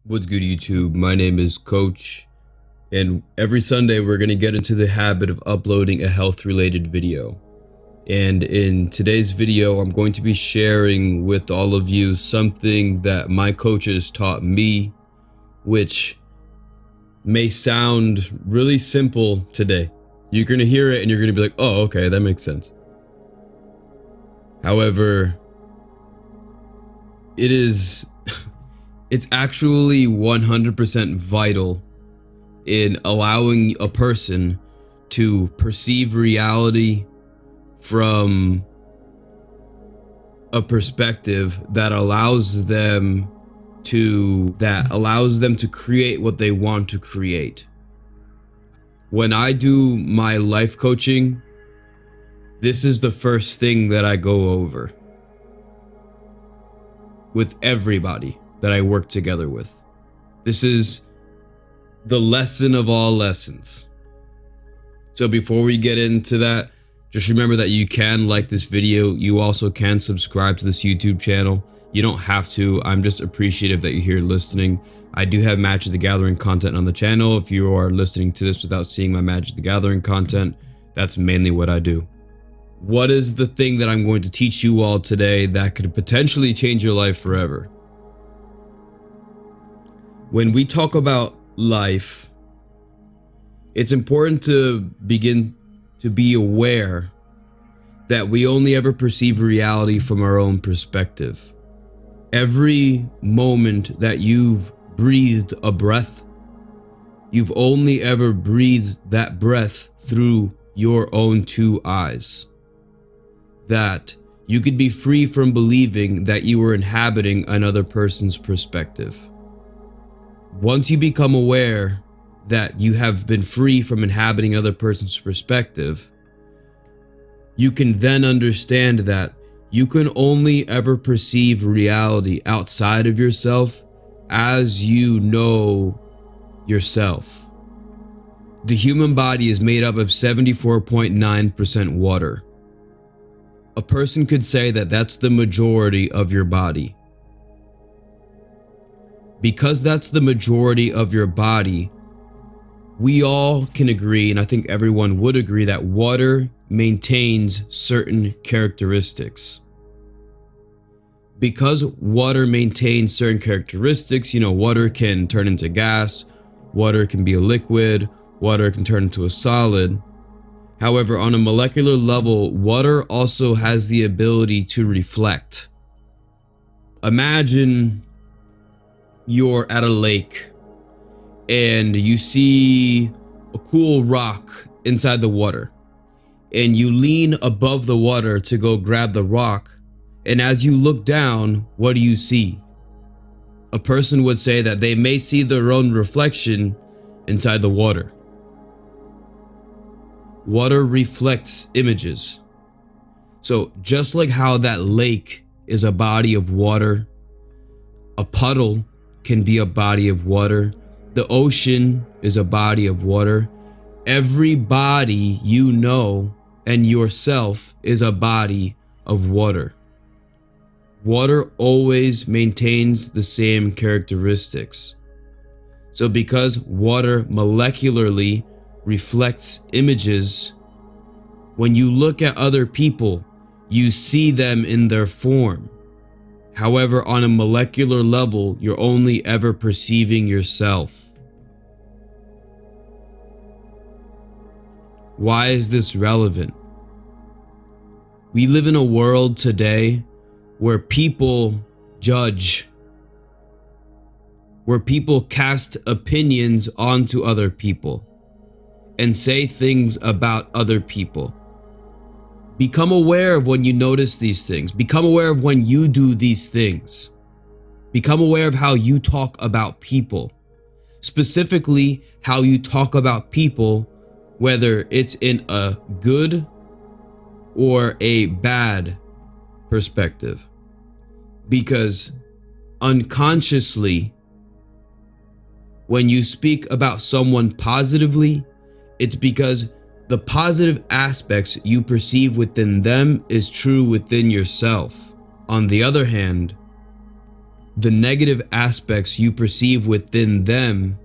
What's good, YouTube? My name is Coach, and every Sunday we're going to get into the habit of uploading a health-related video. And in today's video, I'm going to be sharing with all of you something that my coaches taught me, which may sound really simple today. You're going to hear it and you're going to be like, oh, okay, that makes sense. However, it's actually 100% vital in allowing a person to perceive reality from a perspective that allows them to create what they want to create. When I do my life coaching, this is the first thing that I go over with everybody that I work together with. This is the lesson of all lessons. So before we get into that, just remember that you can like this video. You also can subscribe to this YouTube channel. You don't have to. I'm just appreciative that you're here listening. I do have Magic the Gathering content on the channel. If you are listening to this without seeing my Magic the Gathering content, that's mainly what I do. What is the thing that I'm going to teach you all today that could potentially change your life forever? When we talk about life, it's important to begin to be aware that we only ever perceive reality from our own perspective. Every moment that you've breathed a breath, you've only ever breathed that breath through your own two eyes. That you could be free from believing that you were inhabiting another person's perspective. Once you become aware that you have been free from inhabiting another person's perspective, you can then understand that you can only ever perceive reality outside of yourself as you know yourself. The human body is made up of 74.9% water. A person could say that that's the majority of your body. Because that's the majority of your body, we all can agree, and I think everyone would agree, that water maintains certain characteristics. Because water maintains certain characteristics, water can turn into gas, water can be a liquid, water can turn into a solid. However, on a molecular level, water also has the ability to reflect. Imagine you're at a lake and you see a cool rock inside the water, and you lean above the water to go grab the rock, and as you look down, what do you see? A person would say that they may see their own reflection inside the water. Water reflects images. So just like how that lake is a body of water, a puddle can be a body of water, the ocean is a body of water, every body you know and yourself is a body of water. Water always maintains the same characteristics. So because water molecularly reflects images, when you look at other people, you see them in their form. However, on a molecular level, you're only ever perceiving yourself. Why is this relevant? We live in a world today where people judge, where people cast opinions onto other people and say things about other people. Become aware of when you notice these things. Become aware of when you do these things. Become aware of how you talk about people. Specifically, how you talk about people, whether it's in a good or a bad perspective. Because unconsciously, when you speak about someone positively, it's because the positive aspects you perceive within them is true within yourself. On the other hand, the negative aspects you perceive within them,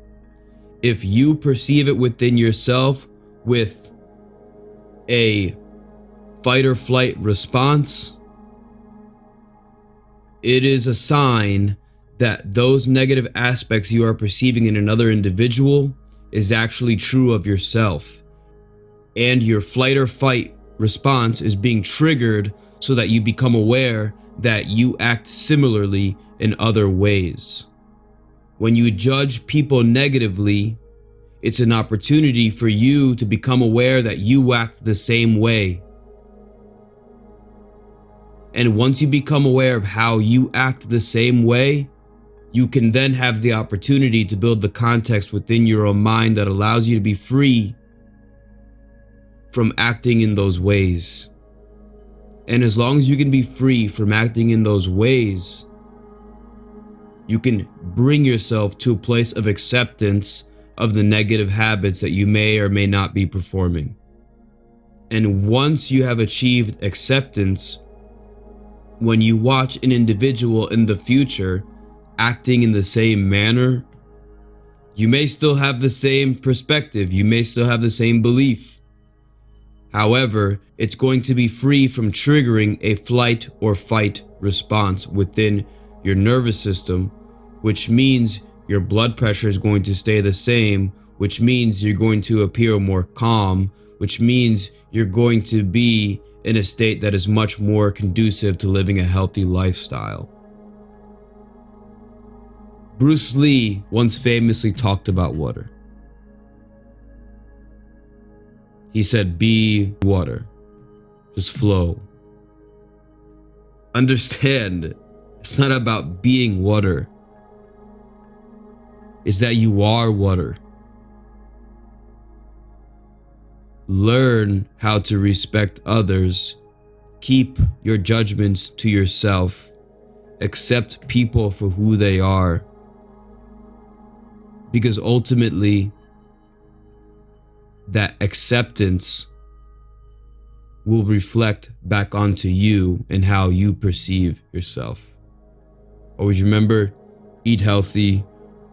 if you perceive it within yourself with a fight or flight response, it is a sign that those negative aspects you are perceiving in another individual is actually true of yourself. And your flight or fight response is being triggered so that you become aware that you act similarly in other ways. When you judge people negatively, it's an opportunity for you to become aware that you act the same way. And once you become aware of how you act the same way, you can then have the opportunity to build the context within your own mind that allows you to be free from acting in those ways. And as long as you can be free from acting in those ways, you can bring yourself to a place of acceptance of the negative habits that you may or may not be performing. And once you have achieved acceptance, when you watch an individual in the future acting in the same manner, you may still have the same perspective, you may still have the same belief. However, it's going to be free from triggering a flight or fight response within your nervous system, which means your blood pressure is going to stay the same, which means you're going to appear more calm, which means you're going to be in a state that is much more conducive to living a healthy lifestyle. Bruce Lee once famously talked about water. He said, be water, just flow. Understand, it's not about being water. It's that you are water. Learn how to respect others. Keep your judgments to yourself. Accept people for who they are. Because ultimately, that acceptance will reflect back onto you and how you perceive yourself. Always remember, eat healthy,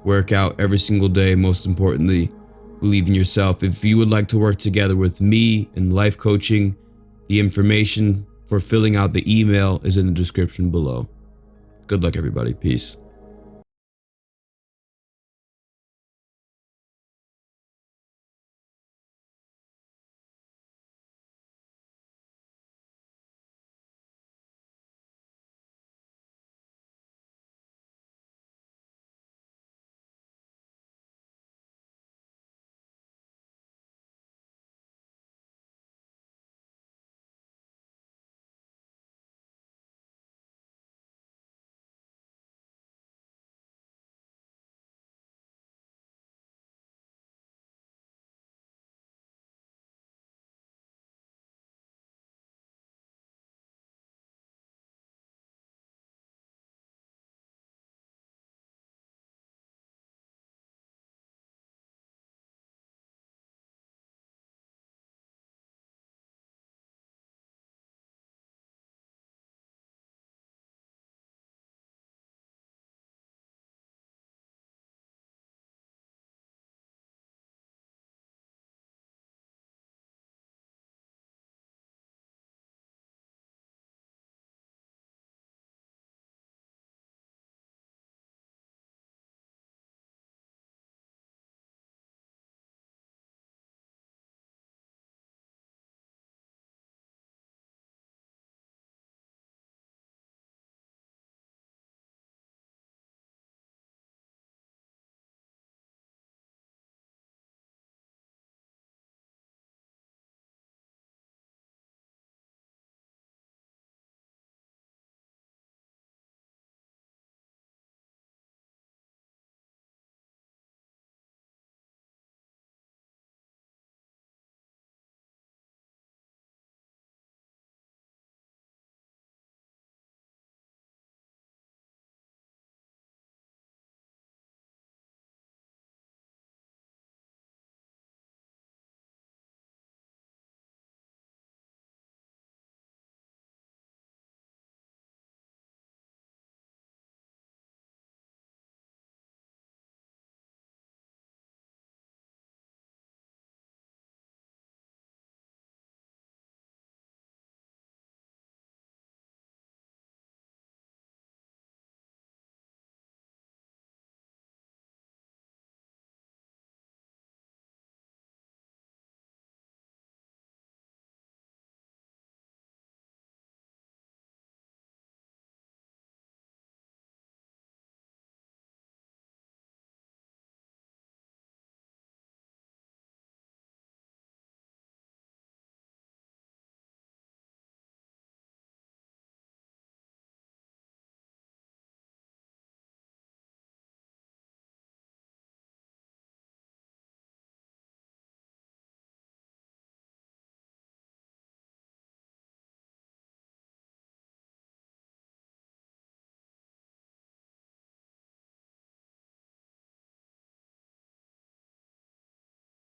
work out every single day. Most importantly, believe in yourself. If you would like to work together with me in life coaching, the information for filling out the email is in the description below. Good luck, everybody. Peace.